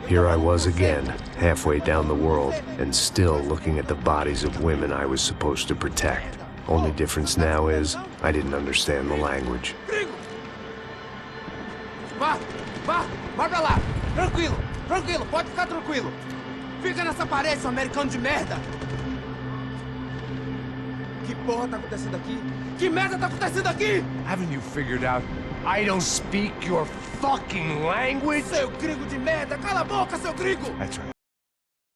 Here I was again, halfway down the world, and still looking at the bodies of women I was supposed to protect. Only difference now is, I didn't understand the language. Vai pra lá! Tranquilo, pode ficar tranquilo! Fica nessa parede, seu americano de merda! Que porra tá acontecendo aqui? Que merda tá acontecendo aqui? Haven't you figured out I don't speak your fucking language? Seu gringo de merda! Cala a boca, seu gringo! That's right.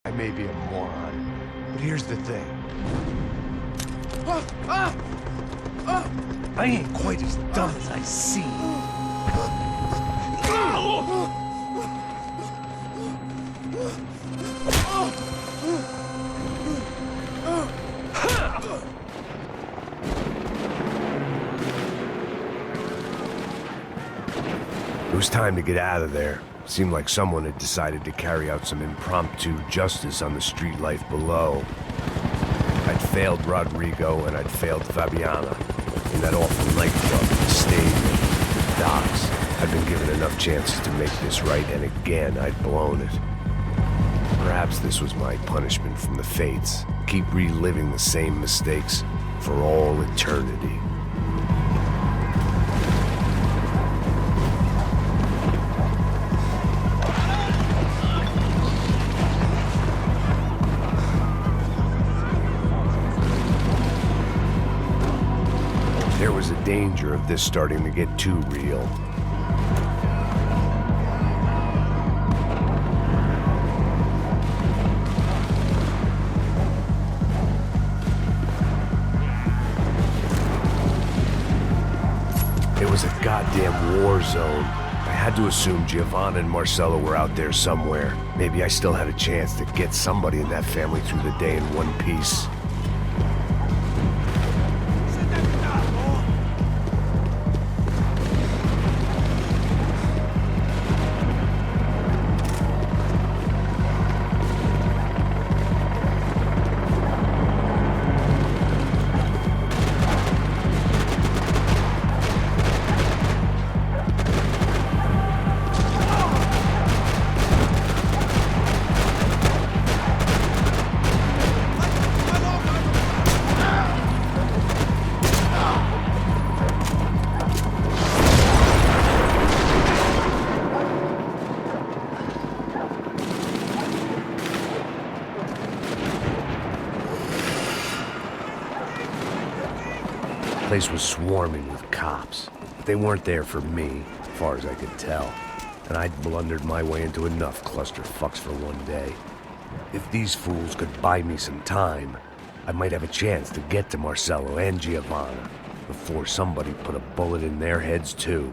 I may be a moron, but here's the thing. I ain't quite as dumb as I seem. It was time to get out of there. Seemed like someone had decided to carry out some impromptu justice on the street life below. I'd failed Rodrigo and I'd failed Fabiana. In that awful nightclub, the stadium, the docks. I'd been given enough chances to make this right, and again I'd blown it. Perhaps this was my punishment from the fates. Keep reliving the same mistakes for all eternity. There was a danger of this starting to get too real. It was a goddamn war zone. I had to assume Giovanna and Marcello were out there somewhere. Maybe I still had a chance to get somebody in that family through the day in one piece. The place was swarming with cops, but they weren't there for me, as far as I could tell. And I'd blundered my way into enough clusterfucks for one day. If these fools could buy me some time, I might have a chance to get to Marcello and Giovanna before somebody put a bullet in their heads too.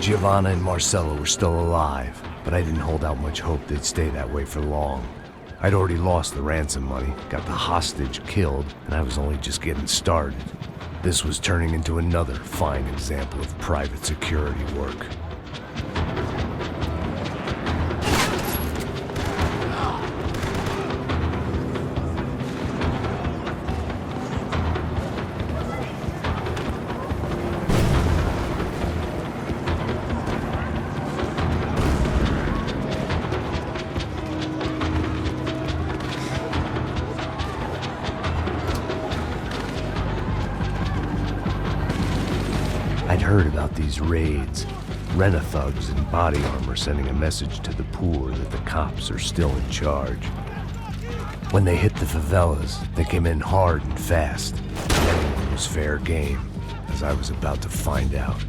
Giovanna and Marcello were still alive, but I didn't hold out much hope they'd stay that way for long. I'd already lost the ransom money, got the hostage killed, and I was only just getting started. This was turning into another fine example of private security work. I'd heard about these raids. Rent-a-thugs in body armor sending a message to the poor that the cops are still in charge. When they hit the favelas, they came in hard and fast. Everyone was fair game, as I was about to find out.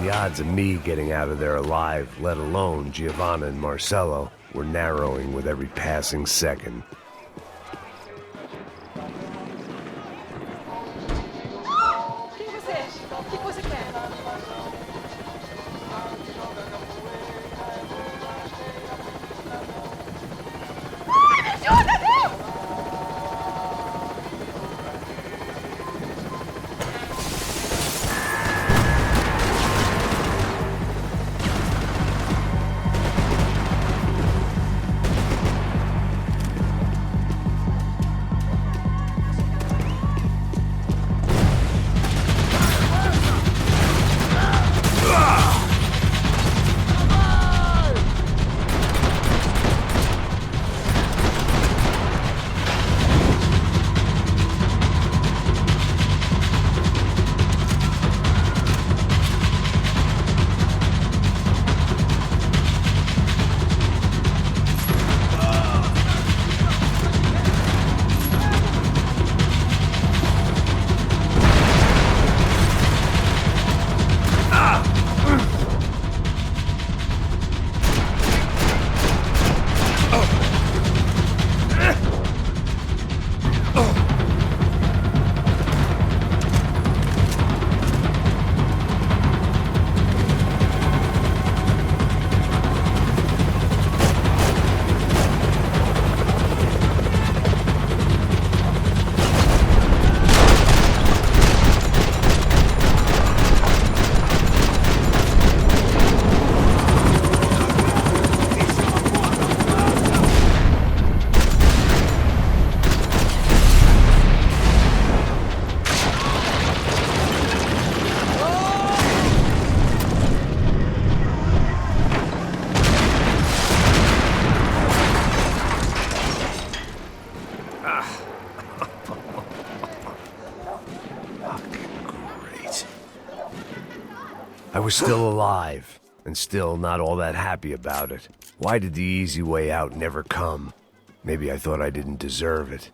The odds of me getting out of there alive, let alone Giovanna and Marcello, were narrowing with every passing second. Quem você é? O que você quer? Ai, me ajuda, Deus! I was still alive, and still not all that happy about it. Why did the easy way out never come? Maybe I thought I didn't deserve it.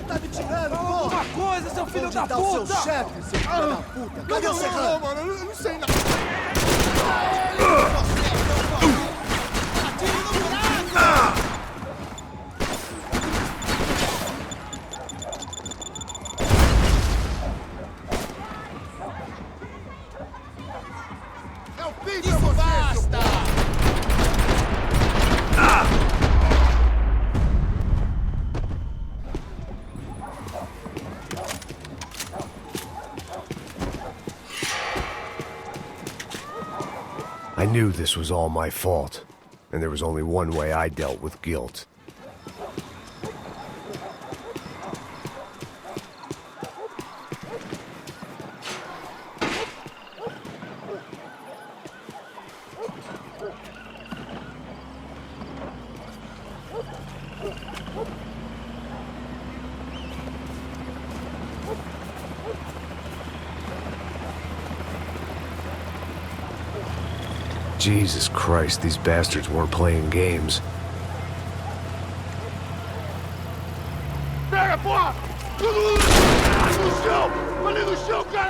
Tá me tirando, porra! Alguma coisa, seu filho da puta! O seu chefe, seu filho da puta! Cadê o Serrano? Não, mano, eu não sei nada! Atire no buraco! É o fim pra você, basta! I knew this was all my fault, and there was only one way I dealt with guilt. Jesus Christ, these bastards weren't playing games.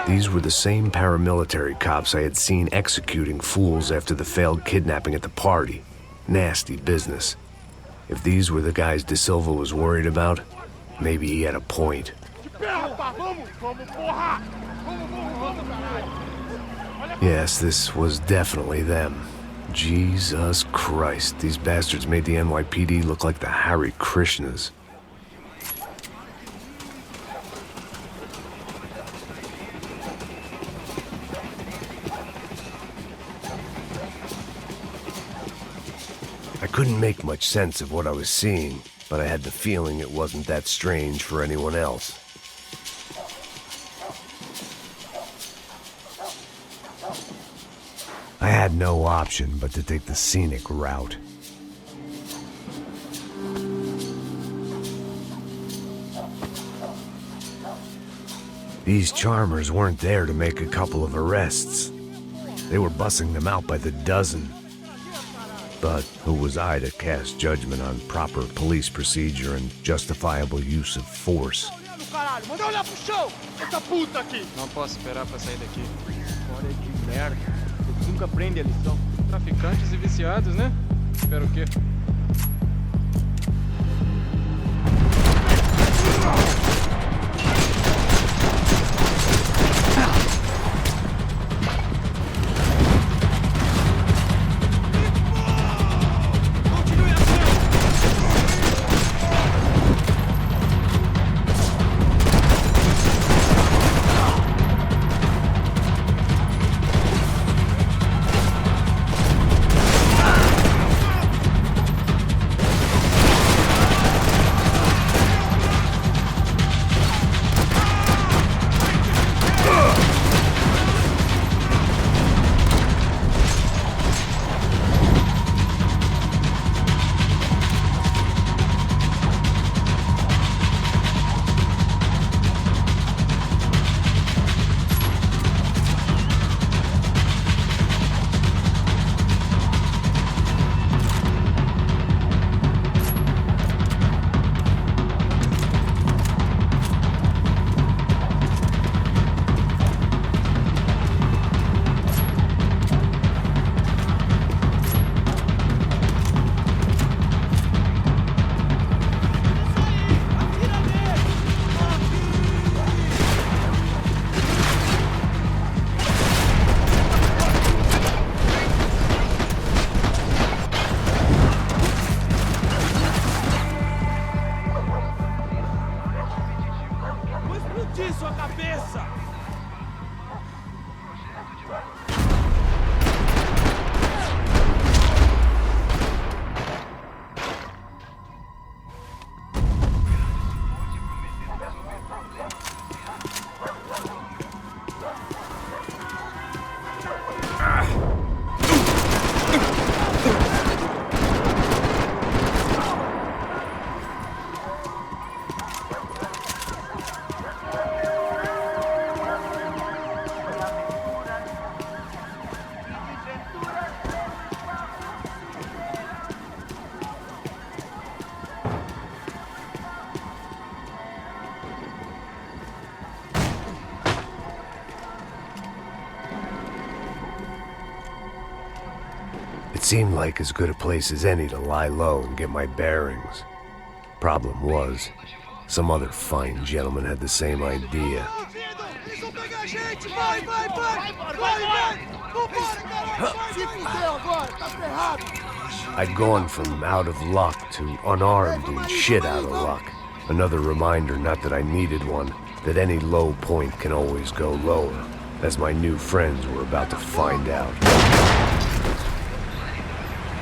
These were the same paramilitary cops I had seen executing fools after the failed kidnapping at the party. Nasty business. If these were the guys De Silva was worried about, maybe he had a point. Yes, this was definitely them. Jesus Christ, these bastards made the NYPD look like the Hare Krishnas. I couldn't make much sense of what I was seeing, but I had the feeling it wasn't that strange for anyone else. I had no option but to take the scenic route. These charmers weren't there to make a couple of arrests. They were bussing them out by the dozen. But who was I to cast judgment on proper police procedure and justifiable use of force? Não posso esperar pra sair daqui. Olha que merda. Eles nunca aprendem a lição. Traficantes e viciados, né? Espero o quê? It seemed like as good a place as any to lie low and get my bearings. Problem was, some other fine gentleman had the same idea. I'd gone from out of luck to unarmed and shit out of luck. Another reminder, not that I needed one, that any low point can always go lower, as my new friends were about to find out.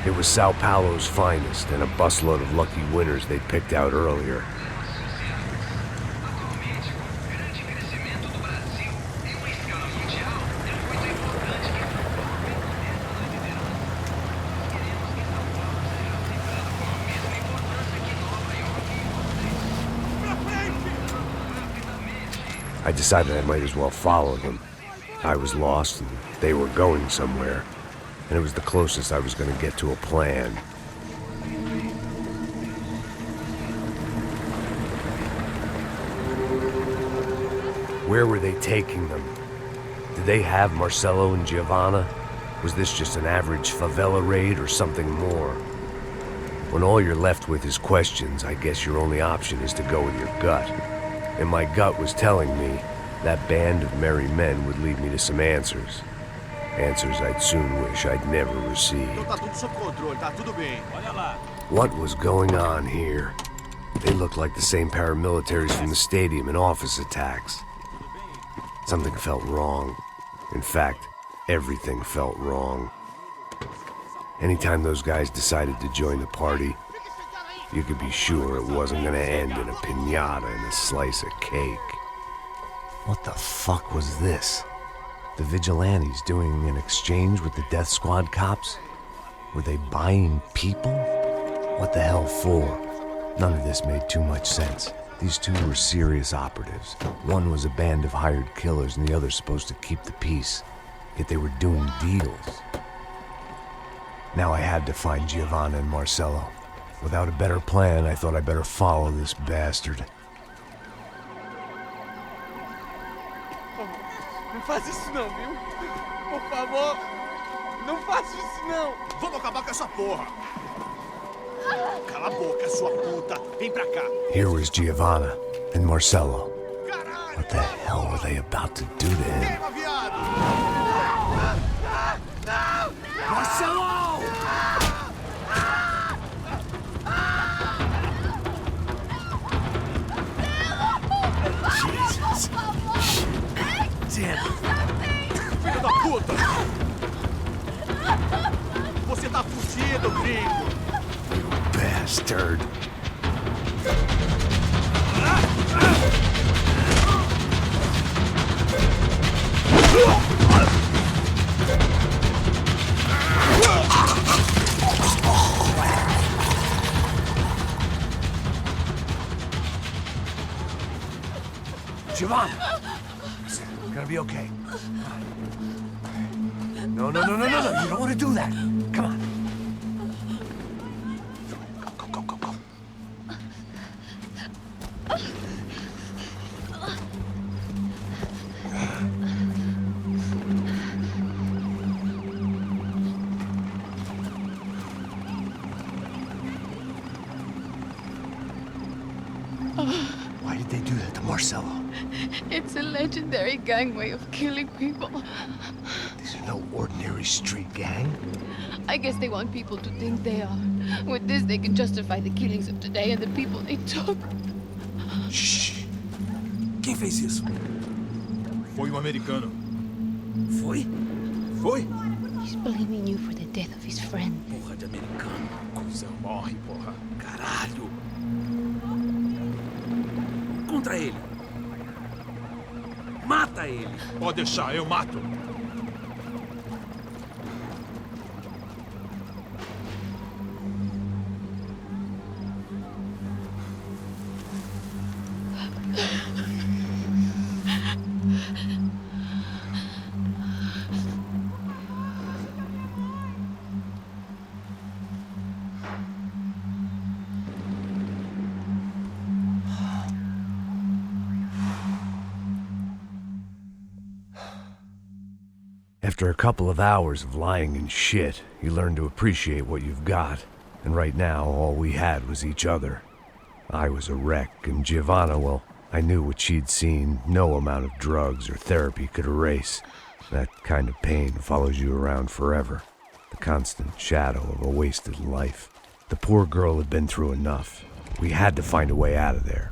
It was Sao Paulo's finest and a busload of lucky winners they'd picked out earlier. I decided I might as well follow them. I was lost and they were going somewhere, and it was the closest I was going to get to a plan. Where were they taking them? Did they have Marcelo and Giovanna? Was this just an average favela raid or something more? When all you're left with is questions, I guess your only option is to go with your gut. And my gut was telling me that band of merry men would lead me to some answers. Answers I'd soon wish I'd never received. What was going on here? They looked like the same paramilitaries from the stadium in office attacks. Something felt wrong. In fact, everything felt wrong. Anytime those guys decided to join the party, you could be sure it wasn't going to end in a piñata and a slice of cake. What the fuck was this? The vigilantes doing an exchange with the death squad cops? Were they buying people? What the hell for? None of this made too much sense. These two were serious operatives. One was a band of hired killers and the other supposed to keep the peace. yet they were doing deals. Now I had to find Giovanna and Marcello. Without a better plan, I thought I'd better follow this bastard. Não faz isso não, viu? Por favor, não faça isso não. Vamos acabar com essa porra! Cala a boca, sua puta! Vem pra cá! Here was Giovanna and Marcello. What the hell were they about to do to him? Queima, viado! Marcello! Jesus. Damn it. Filho da puta! Você tá fudido, gringo! Bastard. Giovanna! Listen, you're gonna be okay. No. You don't want to do that. Come on. Go. Why did they do that to Marcello? It's a legendary gang way of killing people. These are no ordinary street gang. I guess they want people to think they are. With this, they can justify the killings of today and the people they took. Shh. Quem fez isso? Foi um americano. Foi? He's blaming you for the death of his friend. Porra de americano. Cusão, morre, porra. Caralho! Contra ele! Mata ele! Pode deixar, eu mato! After a couple of hours of lying in shit, you learn to appreciate what you've got. And right now, all we had was each other. I was a wreck, and Giovanna, well, I knew what she'd seen no amount of drugs or therapy could erase. That kind of pain follows you around forever. The constant shadow of a wasted life. The poor girl had been through enough. We had to find a way out of there.